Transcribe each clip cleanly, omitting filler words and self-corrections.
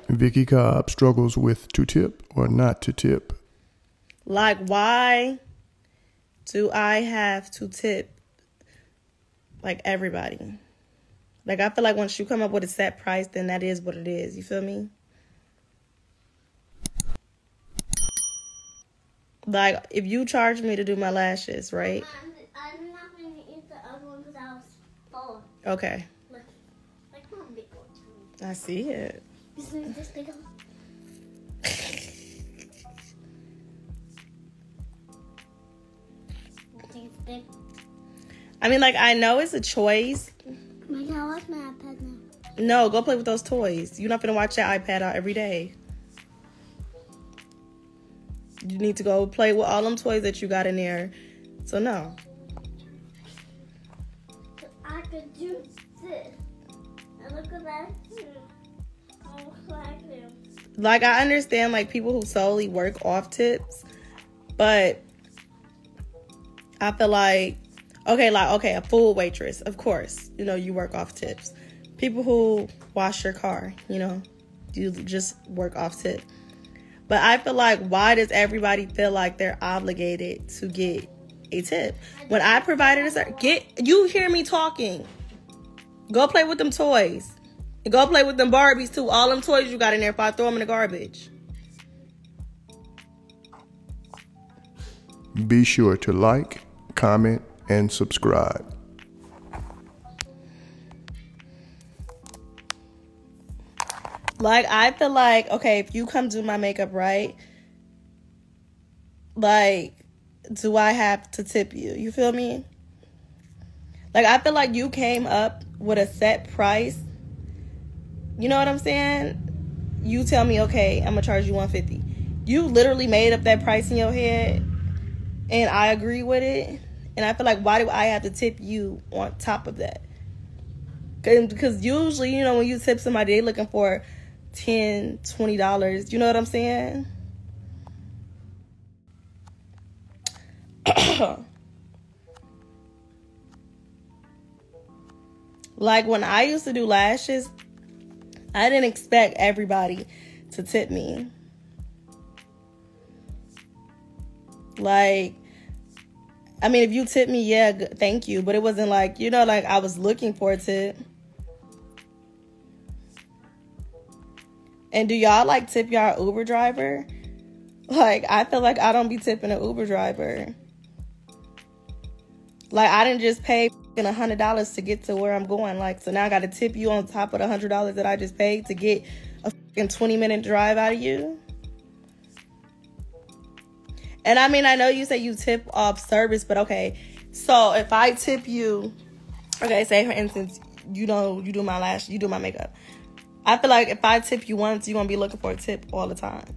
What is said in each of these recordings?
Vicky Cobb struggles with to tip or not to tip. Like, why do I have to tip, like, everybody? Like, I feel like once you come up with a set price, then that is what it is. You feel me? Like, if you charge me to do my lashes, right? I'm not going to eat the other one because I was full. Okay. Like one big one. I see it. This big one. I mean, like, I know it's a choice. Wait, I watch my iPad now. No, go play with those toys. You're not going to watch that iPad out every day. You need to go play with all them toys that you got in there. So, no. I could do this. And look at that. Like, I understand, like, people who solely work off tips. But I feel like, okay, a food waitress, of course. You know, you work off tips. People who wash your car, you know, you just work off tip. But I feel like, why does everybody feel like they're obligated to get a tip? When I provided a service, you hear me talking. Go play with them toys. And go play with them Barbies too. All them toys you got in there, if I throw them in the garbage. Be sure to like, comment, and subscribe. Like, I feel like, okay, if you come do my makeup, right? Like, do I have to tip you? You feel me? Like, I feel like you came up with a set price. You know what I'm saying? You tell me, okay, I'm going to charge you $150. You literally made up that price in your head, and I agree with it. And I feel like, why do I have to tip you on top of that? Because usually, you know, when you tip somebody, they're looking for $10, $20. You know what I'm saying? Like, when I used to do lashes, I didn't expect everybody to tip me. Like, I mean, if you tip me, yeah, thank you. But it wasn't like, you know, like I was looking for a tip. And do y'all, like, tip y'all Uber driver? Like, I feel like I don't be tipping an Uber driver. Like, I didn't just pay $100 to get to where I'm going. Like, so now I got to tip you on top of the $100 that I just paid to get a 20-minute drive out of you. And I mean, I know you say you tip off service, but okay. So if I tip you, okay, say for instance, you know, you do my lash, you do my makeup. I feel like if I tip you once, you're going to be looking for a tip all the time.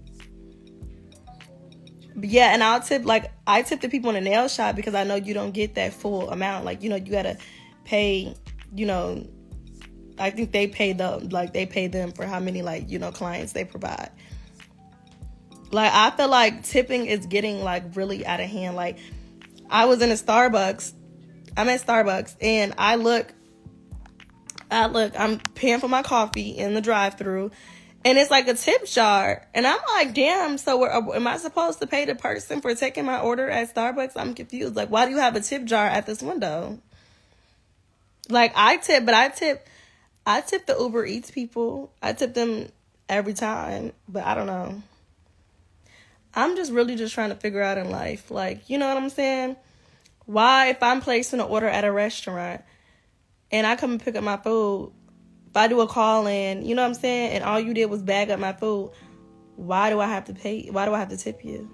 But yeah, and I'll tip, like, I tip the people in the nail shop because I know you don't get that full amount. Like, you know, you got to pay, you know, I think they pay them, like, they pay them for how many, like, you know, clients they provide. Like, I feel like tipping is getting, like, really out of hand. Like, I was in a Starbucks. I'm at Starbucks, and I'm paying for my coffee in the drive-thru, and it's like a tip jar. And I'm like, damn, so am I supposed to pay the person for taking my order at Starbucks? I'm confused. Like, why do you have a tip jar at this window? Like, I tip the Uber Eats people. I tip them every time, but I don't know. I'm just really just trying to figure out in life, like, you know what I'm saying? Why, if I'm placing an order at a restaurant and I come and pick up my food, if I do a call in, you know what I'm saying, and all you did was bag up my food, why do I have to pay? Why do I have to tip you?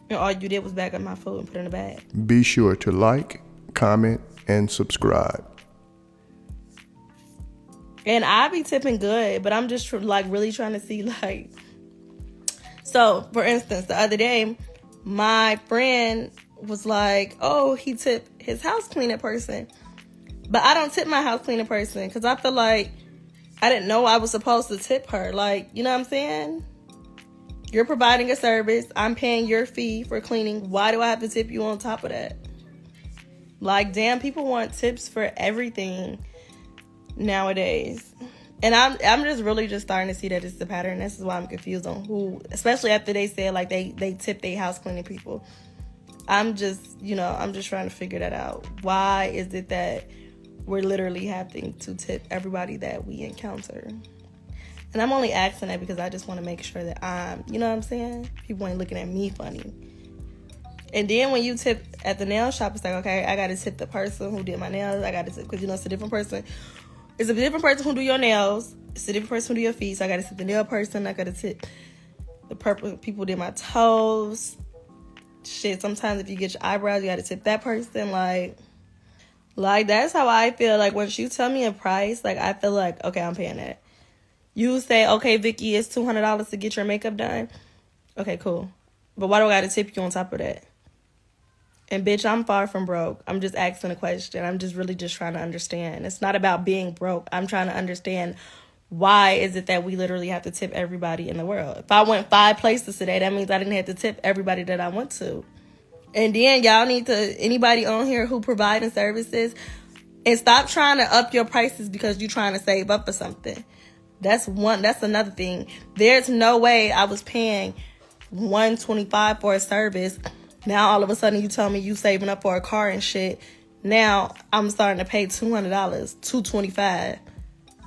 And all you did was bag up my food and put it in a bag. Be sure to like, comment, and subscribe. And I be tipping good, but I'm just like really trying to see, like, so for instance, the other day, my friend was like, oh, he tipped his house cleaning person. But I don't tip my house cleaning person because I feel like I didn't know I was supposed to tip her. Like, you know what I'm saying? You're providing a service. I'm paying your fee for cleaning. Why do I have to tip you on top of that? Like, damn, people want tips for everything nowadays. And I'm just really just starting to see that it's the pattern. This is why I'm confused on who, especially after they said like they tip their house cleaning people. I'm just trying to figure that out. Why is it that we're literally having to tip everybody that we encounter? And I'm only asking that because I just want to make sure that you know what I'm saying? People ain't looking at me funny. And then when you tip at the nail shop, it's like, okay, I got to tip the person who did my nails. I got to tip, because, it's a different person. It's a different person who do your nails. It's a different person who do your feet. So I got to tip the nail person. I got to tip the people who did my toes. Shit, sometimes if you get your eyebrows, you got to tip that person. Like that's how I feel. Like, once you tell me a price, like, I feel like, okay, I'm paying that. You say, okay, Vicky, it's $200 to get your makeup done. Okay, cool. But why do I got to tip you on top of that? And bitch, I'm far from broke. I'm just asking a question. I'm just really just trying to understand. It's not about being broke. I'm trying to understand, why is it that we literally have to tip everybody in the world? If I went 5 places today, that means I didn't have to tip everybody that I went to. And then y'all need to, anybody on here who providing services, and stop trying to up your prices because you're trying to save up for something. That's another thing. There's no way I was paying $125 for a service. Now all of a sudden you tell me you saving up for a car and shit. Now I'm starting to pay $200, $225.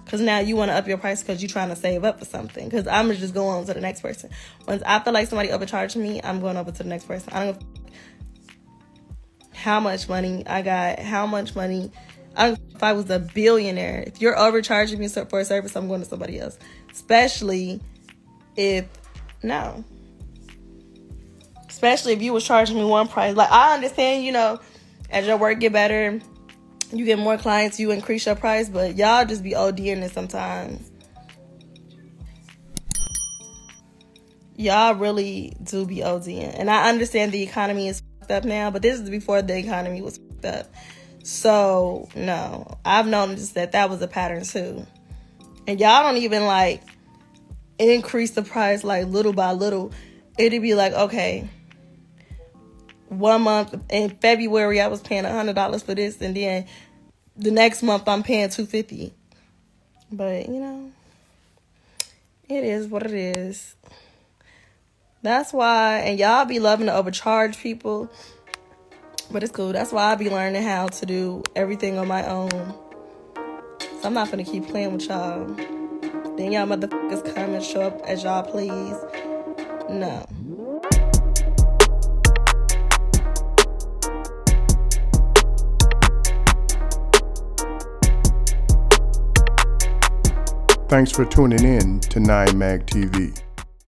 Because now you want to up your price because you're trying to save up for something. Because I'm just going on to the next person. Once I feel like somebody overcharging me, I'm going over to the next person. I don't know how much money I got, how much money. I don't know if I was a billionaire. If you're overcharging me for a service, I'm going to somebody else. Especially if you was charging me one price. Like, I understand, as your work get better, you get more clients, you increase your price, but y'all just be ODing it sometimes. Y'all really do be ODing. And I understand the economy is fucked up now, but this is before the economy was fucked up. So, no. I've noticed that was a pattern too. And y'all don't even, increase the price, little by little. It'd be like, okay, 1 month in February I was paying $100 for this, and then the next month I'm paying $250. But it is what it is. That's why, and y'all be loving to overcharge people, but it's cool. That's why I be learning how to do everything on my own. So I'm not gonna keep playing with y'all. Then y'all motherfuckers come and show up as y'all please. No. Thanks for tuning in to 9 Mag TV.